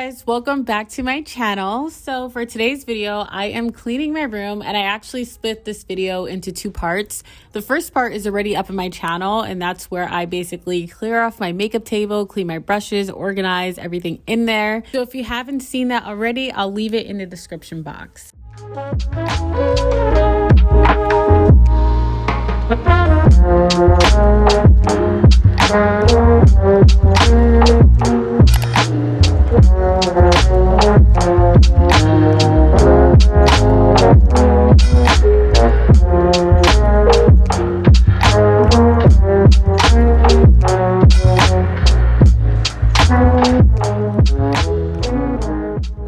guys, welcome back to my channel. So for today's video, I am cleaning my room, and I actually split this video into two parts. The first part is already up on my channel, and that's where I basically clear off my makeup table, clean my brushes, organize everything in there. So if you haven't seen that already, I'll leave it in the description box.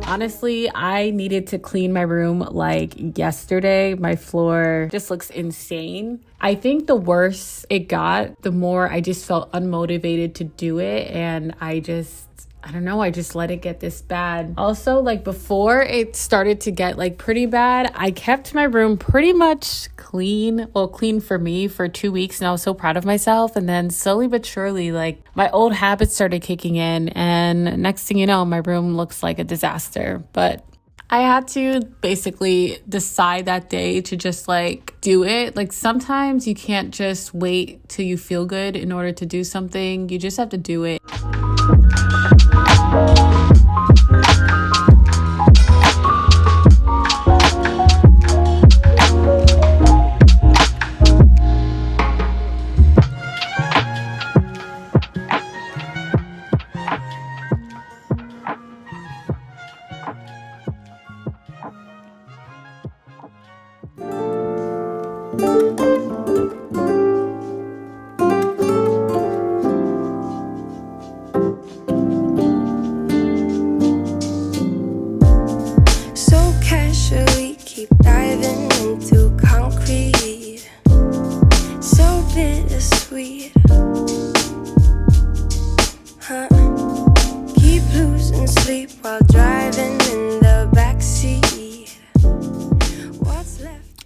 Honestly, I needed to clean my room like yesterday. My floor just looks insane. I think the worse it got, the more I just felt unmotivated to do it. And I don't know, I just let it get this bad. Also, like before it started to get like pretty bad, I kept my room pretty much clean. Well, clean for me for 2 weeks, and I was so proud of myself. And then slowly but surely, like my old habits started kicking in, and next thing you know, my room looks like a disaster. But I had to basically decide that day to just like do it. Like sometimes you can't just wait till you feel good in order to do something. You just have to do it.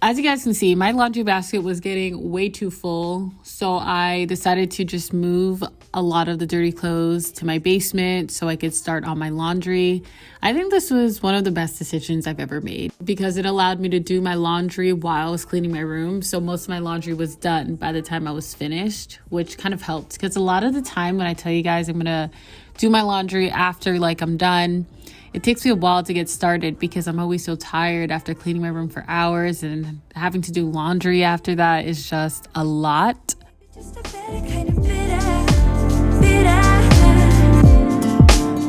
As you guys can see, my laundry basket was getting way too full, so I decided to just move a lot of the dirty clothes to my basement so I could start on my laundry. I think this was one of the best decisions I've ever made because it allowed me to do my laundry while I was cleaning my room. So most of my laundry was done by the time I was finished, which kind of helped because a lot of the time when I tell you guys I'm gonna do my laundry after like I'm done, it takes me a while to get started because I'm always so tired after cleaning my room for hours, and having to do laundry after that is just a lot. Just a better kind of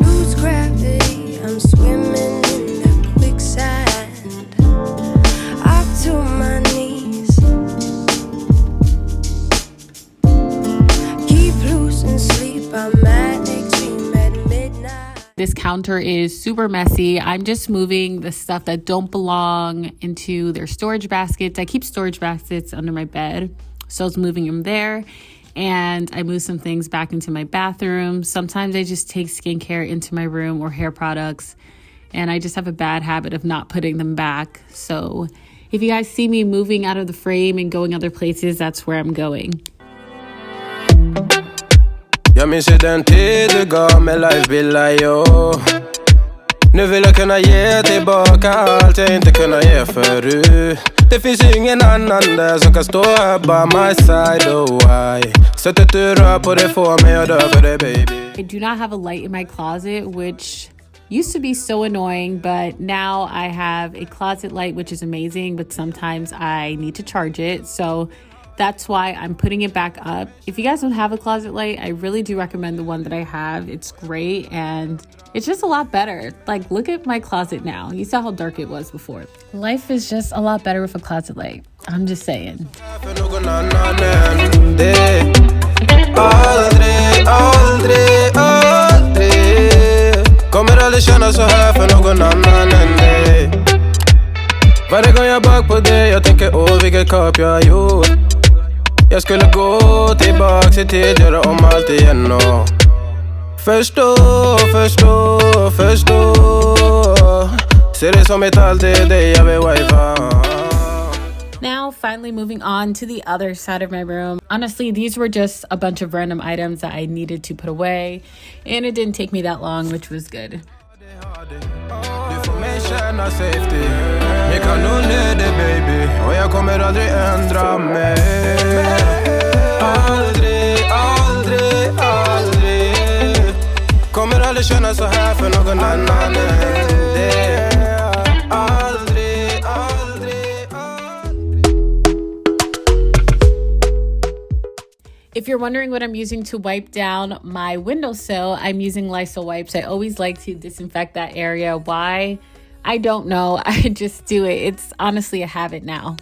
lose gravity, I'm swimming in the quicksand, up to my knees, keep losing sleep, I'm at extreme at midnight. This counter is super messy. I'm just moving the stuff that don't belong into their storage baskets. I keep storage baskets under my bed, so I was moving them there. And I moved some things back into my bathroom. Sometimes I just take skincare into my room or hair products, and I just have a bad habit of not putting them back. So if you guys see me moving out of the frame and going other places, that's where I'm going. Jag minns ju den tid du gav mig livebilder, jo. Nu vill jag kunna ge tillbaka allt jag inte kunna ge förut. Det finns ju ingen annan där som kan stå här by my side, oh why. Sättet du rör på det får mig att dö för dig, baby. I do not have a light in my closet, which used to be so annoying, but now I have a closet light, which is amazing, but sometimes I need to charge it. So that's why I'm putting it back up. If you guys don't have a closet light, I really do recommend the one that I have. It's great and it's just a lot better. Like, look at my closet now. You saw how dark it was before. Life is just a lot better with a closet light. I'm just saying. Kommer aldrig känna så här för någon annan än dig. Varje gång jag bak på dig, jag tänker åh vilket kap jag har gjort. Jag skulle gå tillbaks i tid, göra om allt igen och förstå. Ser det som ett allt är dig jag vill wifa. Now, finally moving on to the other side of my room. Honestly, these were just a bunch of random items that I needed to put away, and it didn't take me that long, which was good. Du får mig känna safety. Vi kan nog leda baby. Och jag kommer aldrig ändra mig. Aldrig, aldrig, aldrig. Kommer aldrig känna så här för någon annan än det. Aldrig, aldrig, aldrig. If you're wondering what I'm using to wipe down my windowsill, I'm using Lysol wipes. I always like to disinfect that area. Why? I don't know. I just do it. It's honestly a habit now.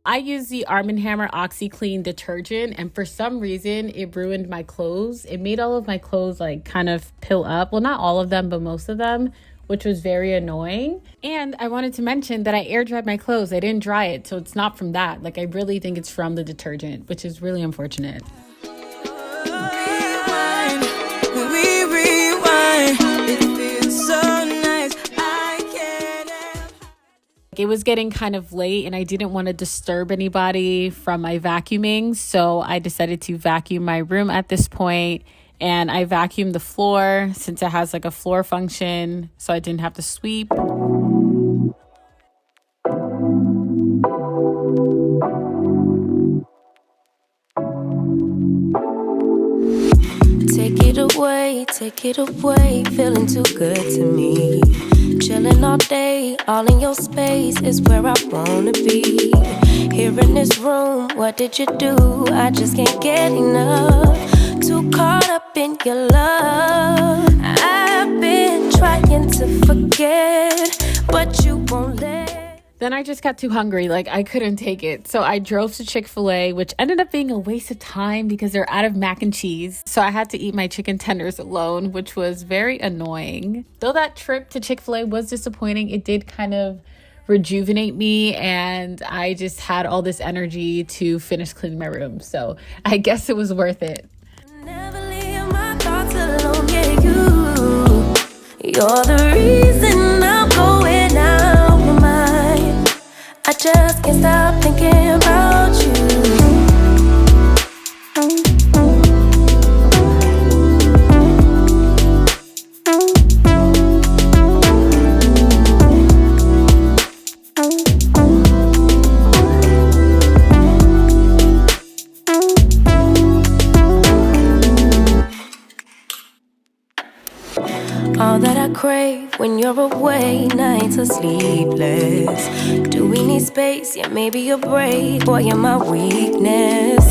I use the Arm & Hammer OxyClean detergent, and for some reason it ruined my clothes. It made all of my clothes like kind of pill up. Well, not all of them, but most of them, which was very annoying. And I wanted to mention that I air dried my clothes. I didn't dry it, so it's not from that. Like, I really think it's from the detergent, which is really unfortunate. It was getting kind of late and I didn't want to disturb anybody from my vacuuming, so I decided to vacuum my room at this point. And I vacuumed the floor since it has like a floor function, so I didn't have to sweep. Take it away, feeling too good to me. Chilling all day, all in your space is where I wanna be. Here in this room, what did you do? I just can't get enough. Too caught up in your love. I've been trying to forget, but you won't let. Then I just got too hungry. Like, I couldn't take it. So I drove to Chick-fil-A, which ended up being a waste of time because they're out of mac and cheese. So I had to eat my chicken tenders alone, which was very annoying. Though that trip to Chick-fil-A was disappointing, it did kind of rejuvenate me, and I just had all this energy to finish cleaning my room. So I guess it was worth it. Never leave my thoughts alone, yeah, you're the reason I'm going out my mind. I just can't stop thinking about you. All that I crave when you're away, nights are sleepless. Do we need space? Yeah, maybe a break. Boy, you're my weakness.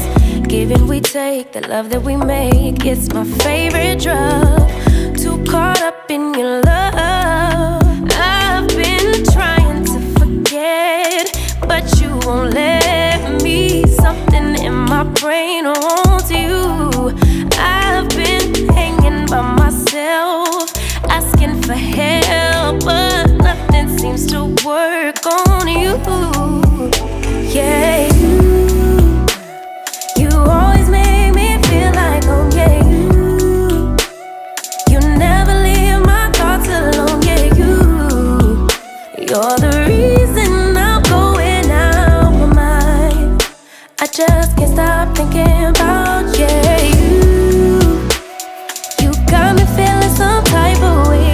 Give and we take, the love that we make, it's my favorite drug. Too caught up in your love. I've been trying to forget, but you won't let me. Something in my brain wants you. I've been hanging by myself, asking for help, but nothing seems to work on you. Yeah, you always make me feel like home. Yeah, you never leave my thoughts alone. Yeah, you're the reason I'm going out my mind. I just can't stop thinking about you got me feeling some type of way.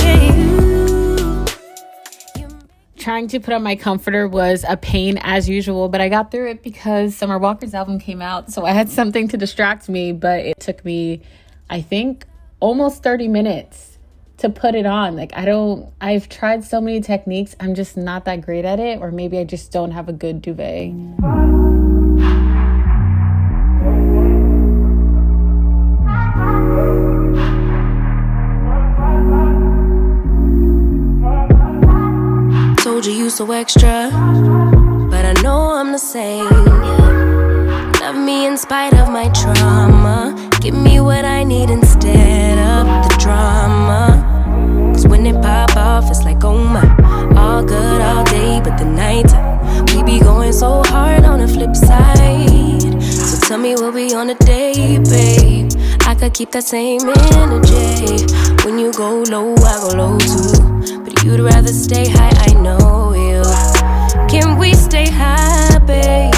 Trying to put on my comforter was a pain as usual, but I got through it because Summer Walker's album came out, so I had something to distract me. But it took me, I think, almost 30 minutes to put it on. Like, I've tried so many techniques, I'm just not that great at it, or maybe I just don't have a good duvet. so extra, but I know I'm the same. Love me in spite of my trauma. Give me what I need instead of the drama. Cause when it pop off, it's like, oh my. All good all day, but the night we be going so hard on the flip side. So tell me what we on a day, babe. I could keep that same energy. When you go low, I go low too. But you'd rather stay high, I know you. Can we stay high, babe?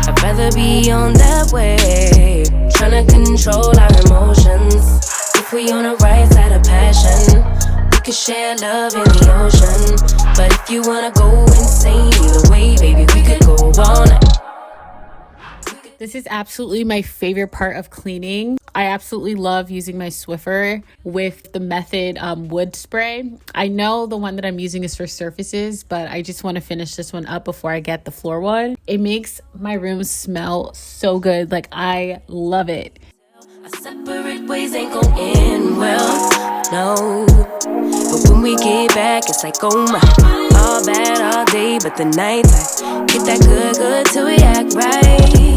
I'd rather be on that way. Tryna control our emotions. If we on the right side of passion, we could share love in the ocean. But if you wanna go insane, either way, baby, we could go all night. This is absolutely my favorite part of cleaning. I absolutely love using my Swiffer with the Method wood spray. I know the one that I'm using is for surfaces, but I just want to finish this one up before I get the floor one. It makes my room smell so good. Like, I love it. Our separate ways ain't gon' end well, no. But when we get back, it's like, oh my. All bad all day, but the night I get that good till we act right.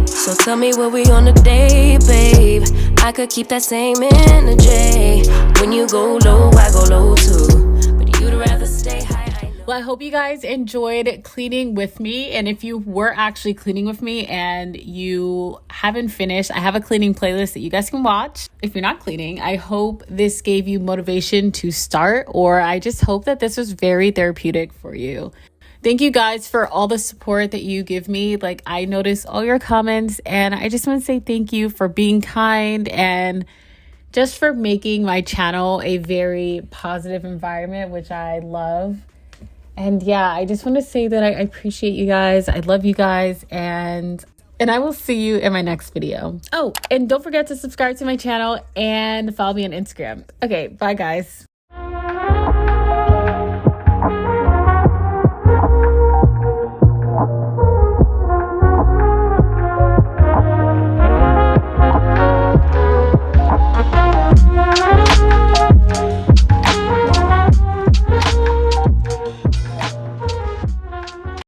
So tell me what we on a day, babe. I could keep that same energy. When you go low, I go low too. But you'd rather stay high. Well, I hope you guys enjoyed cleaning with me. And if you were actually cleaning with me and you haven't finished, I have a cleaning playlist that you guys can watch. If you're not cleaning, I hope this gave you motivation to start, or I just hope that this was very therapeutic for you. Thank you guys for all the support that you give me. Like, I notice all your comments, and I just want to say thank you for being kind and just for making my channel a very positive environment, which I love. And yeah, I just want to say that I appreciate you guys. I love you guys, and I will see you in my next video. Oh, and don't forget to subscribe to my channel and follow me on Instagram. Okay, bye guys.